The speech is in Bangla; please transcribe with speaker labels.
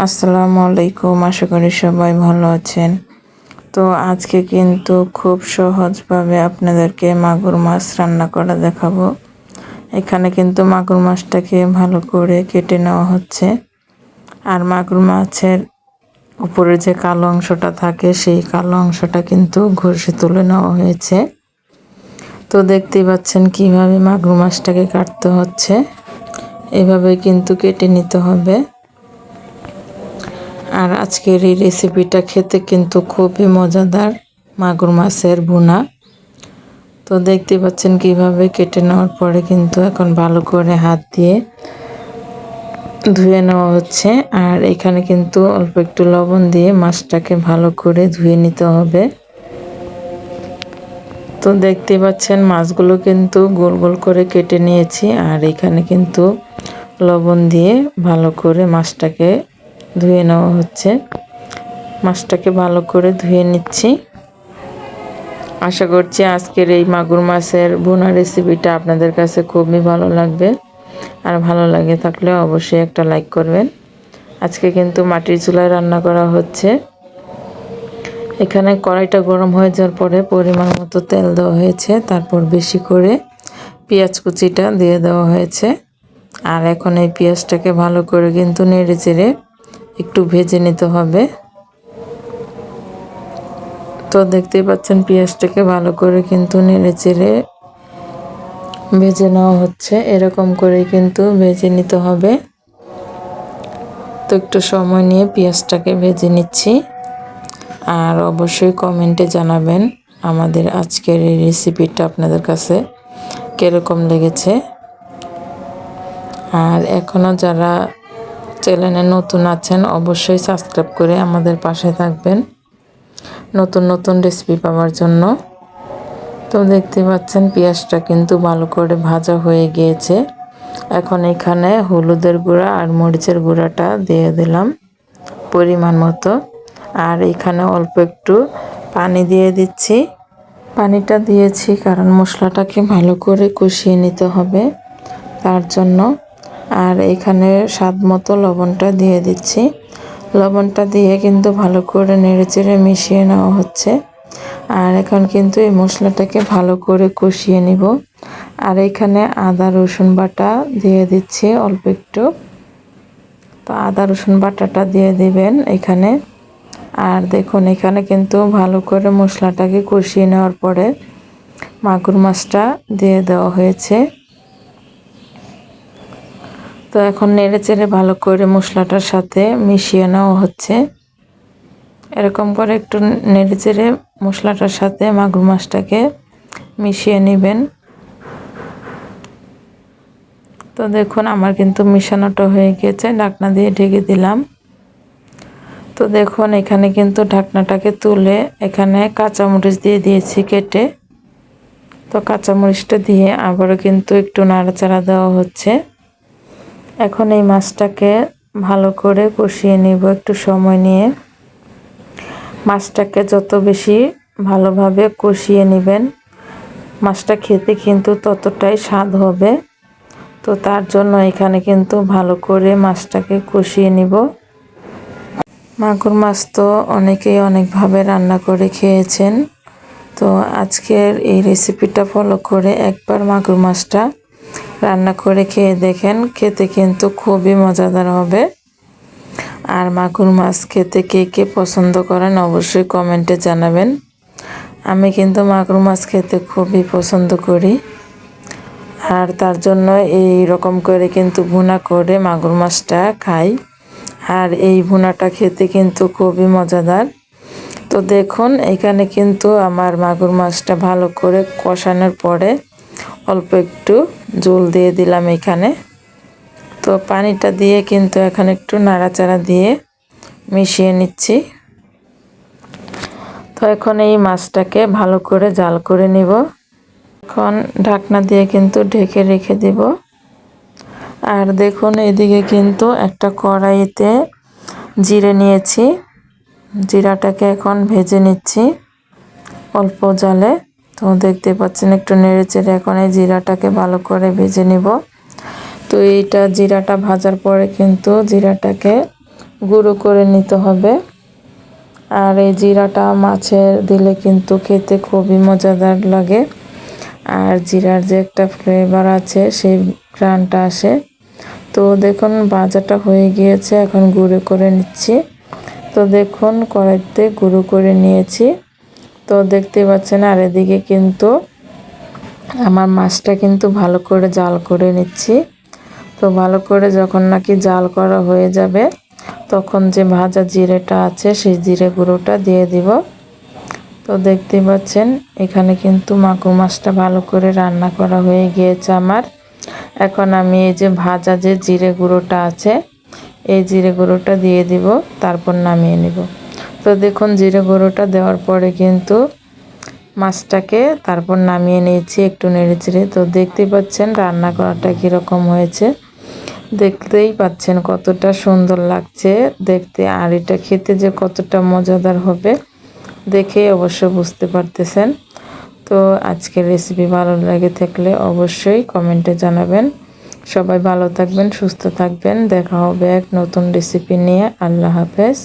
Speaker 1: আসসালামু আলাইকুম, আশা করি সবাই ভালো আছেন। তো আজকে কিন্তু খুব সহজভাবে আপনাদেরকে মাগুর মাছ রান্না করা দেখাবো। এখানে কিন্তু মাগুর মাছটাকে ভালো করে কেটে নেওয়া হচ্ছে। আর মাগুর মাছের উপরে যে কালো অংশটা থাকে সেই কালো অংশটা কিন্তু ঘষে তুলে নেওয়া হয়েছে। তো দেখতেই পাচ্ছেন কিভাবে মাগুর মাছটাকে কাটতে হচ্ছে। এভাবে কিন্তু কেটে নিতে হবে। আর আজকের এই রেসিপিটা খেতে কিন্তু খুবই মজাদার, মাগুর মাছের ভুনা। তো দেখতে পাচ্ছেন কিভাবে কেটে নেওয়ার পরে কিন্তু এখন ভালো করে হাত দিয়ে ধুয়ে নেওয়া হচ্ছে। আর এখানে কিন্তু অল্প একটু লবণ দিয়ে মাছটাকে ভালো করে ধুয়ে নিতে হবে। তো দেখতে পাচ্ছেন মাছগুলো কিন্তু গোল গোল করে কেটে নিয়েছি। আর এখানে কিন্তু লবণ দিয়ে ভালো করে মাছটাকে ধুয়ে নেওয়া হচ্ছে। মাছটাকে ভালো করে ধুয়ে নিচ্ছি। আশা করছি আজকের এই মাগুর মাছের ভুনা রেসিপিটা আপনাদের কাছে খুবই ভালো লাগবে। আর ভালো লাগে থাকলে অবশ্যই একটা লাইক করবেন। আজকে কিন্তু মাটির চুলায় রান্না করা হচ্ছে। এখানে কড়াইটা গরম হয়ে যাওয়ার পরে পরিমাণ মতো তেল দেওয়া হয়েছে, তারপর বেশি করে পেঁয়াজ কুচিটা দিয়ে দেওয়া হয়েছে। আর এখন এই পেঁয়াজটাকে ভালো করে কিন্তু নেড়ে চেড়ে একটু ভেজে নিতে হবে। তো দেখতেই পাচ্ছেন পেঁয়াজটাকে ভালো করে কিন্তু নেড়ে চেড়ে ভেজে নেওয়া হচ্ছে। এরকম করে কিন্তু ভেজে নিতে হবে। তো একটু সময় নিয়ে পেঁয়াজটাকে ভেজে নিচ্ছি। আর অবশ্যই কমেন্টে জানাবেন আমাদের আজকের এই রেসিপিটা আপনাদের কাছে কীরকম লেগেছে। আর এখনও যারা চ্যানেলে নতুন আছেন অবশ্যই সাবস্ক্রাইব করে আমাদের পাশে থাকবেন নতুন নতুন রেসিপি পাওয়ার জন্য। তো দেখতে পাচ্ছেন পেঁয়াজটা কিন্তু ভালো করে ভাজা হয়ে গিয়েছে। এখন এখানে হলুদের গুঁড়া আর মরিচের গুঁড়াটা দিয়ে দিলাম পরিমাণ মতো। আর এখানে অল্প একটু পানি দিয়ে দিচ্ছি। পানিটা দিয়েছি কারণ মশলাটাকে ভালো করে কষিয়ে নিতে হবে তার জন্য। আর এখানে স্বাদ মতো লবণটা দিয়ে দিচ্ছি। লবণটা দিয়ে কিন্তু ভালো করে নেড়েচেড়ে মিশিয়ে নেওয়া হচ্ছে। আর এখন কিন্তু এই মশলাটাকে ভালো করে কষিয়ে নিব। আর এখানে আদা রসুন বাটা দিয়ে দিচ্ছি অল্প একটু। তো আদা রসুন বাটাটা দিয়ে দিবেন এখানে। আর দেখুন এখানে কিন্তু ভালো করে মশলাটাকে কষিয়ে নেওয়ার পরে মাগুর মাছটা দিয়ে দেওয়া হয়েছে। তো এখন নেড়েচেড়ে ভালো করে মশলাটার সাথে মিশিয়ে নেওয়া হচ্ছে। এরকম করে একটু নেড়েচেড়ে মশলাটার সাথে মাগুর মাছটাকে মিশিয়ে নেবেন। তো দেখুন আমার কিন্তু মিশানোটা হয়ে গেছে, ঢাকনা দিয়ে ঢেকে দিলাম। তো দেখুন এখানে কিন্তু ঢাকনাটাকে তুলে এখানে কাঁচামরিচ দিয়ে দিয়েছি কেটে। তো কাঁচামরিচটা দিয়ে আবারও কিন্তু একটু নাড়াচাড়া দেওয়া হচ্ছে। এখন এই মাছটাকে ভালো করে কষিয়ে নিব একটু সময় নিয়ে। মাছটাকে যত বেশি ভালোভাবে কষিয়ে নেবেন মাছটা খেতে কিন্তু ততটাই স্বাদ হবে। তো তার জন্য এখানে কিন্তু ভালো করে মাছটাকে কষিয়ে নিব। মাগুর মাছ তো অনেকেই অনেকভাবে রান্না করে খেয়েছেন। তো আজকের এই রেসিপিটা ফলো করে একবার মাগুর মাছটা রান্না করে খেয়ে দেখেন, খেতে কিন্তু খুবই মজাদার হবে। আর মাগুর মাছ খেতে কে কে পছন্দ করেন অবশ্যই কমেন্টে জানাবেন। আমি কিন্তু মাগুর মাছ খেতে খুবই পছন্দ করি। আর তার জন্য এই রকম করে কিন্তু ভুনা করে মাগুর মাছটা খাই। আর এই ভুনাটা খেতে কিন্তু খুবই মজাদার। তো দেখুন এখানে কিন্তু আমার মাগুর মাছটা ভালো করে কষানোর পরে অল্প একটু ঝোল দিয়ে দিলাম এখানে। তো পানিটা দিয়ে কিন্তু এখন একটু নাড়াচাড়া দিয়ে মিশিয়ে নিচ্ছি। তো এখন এই মাছটাকে ভালো করে জাল করে নিব। এখন ঢাকনা দিয়ে কিন্তু ঢেকে রেখে দিব। আর দেখুন এদিকে কিন্তু একটা কড়াইতে জিরে নিয়েছি। জিরাটাকে এখন ভেজে নিচ্ছি অল্প জালে। তো দেখতে পাচ্ছেন একটু নেড়েচেড়ে এখন এই জিরাটাকে ভালো করে ভেজে নিব। তো এইটা জিরাটা ভাজার পরে কিন্তু জিরাটাকে গুঁড়ো করে নিতে হবে। আর এই জিরাটা মাছের দিলে কিন্তু খেতে খুবই মজাদার লাগে। আর জিরার যে একটা ফ্লেভার আছে সেই ঘ্রাণটা আসে। তো দেখুন ভাজাটা হয়ে গিয়েছে, এখন গুঁড়ো করে নিচ্ছি। তো দেখুন কড়াইতে গুঁড়ো করে নিয়েছি। তো দেখতে পাচ্ছেন আর এদিকে কিন্তু আমার মাছটা কিন্তু ভালো করে জাল করে নিচ্ছি। তো ভালো করে যখন নাকি জাল করা হয়ে যাবে তখন যে ভাজা জিরেটা আছে সেই জিরে গুঁড়োটা দিয়ে দিব। তো দেখতে পাচ্ছেন এখানে কিন্তু মাগুর মাছটা ভালো করে রান্না করা হয়ে গিয়েছে আমার। এখন আমি এই যে ভাজা যে জিরে গুঁড়োটা আছে এই জিরে গুঁড়োটা দিয়ে দিব, তারপর নামিয়ে নিব। তো দেখুন জিরে গুঁড়োটা দেওয়ার পরে কিন্তু মাছটাকে তারপর নামিয়ে নিয়েছি একটু নেড়েচেড়ে। তো দেখতে পাচ্ছেন রান্না করাটা কীরকম হয়েছে, দেখতেই পাচ্ছেন কতটা সুন্দর লাগছে দেখতে। আর এটা খেতে যে কতটা মজাদার হবে দেখে অবশ্য বুঝতে পারতেছেন। তো আজকের রেসিপি ভালো লেগে থাকলে অবশ্যই কমেন্টে জানাবেন। সবাই ভালো থাকবেন, সুস্থ থাকবেন। দেখা হবে এক নতুন রেসিপি নিয়ে। আল্লাহ হাফেজ।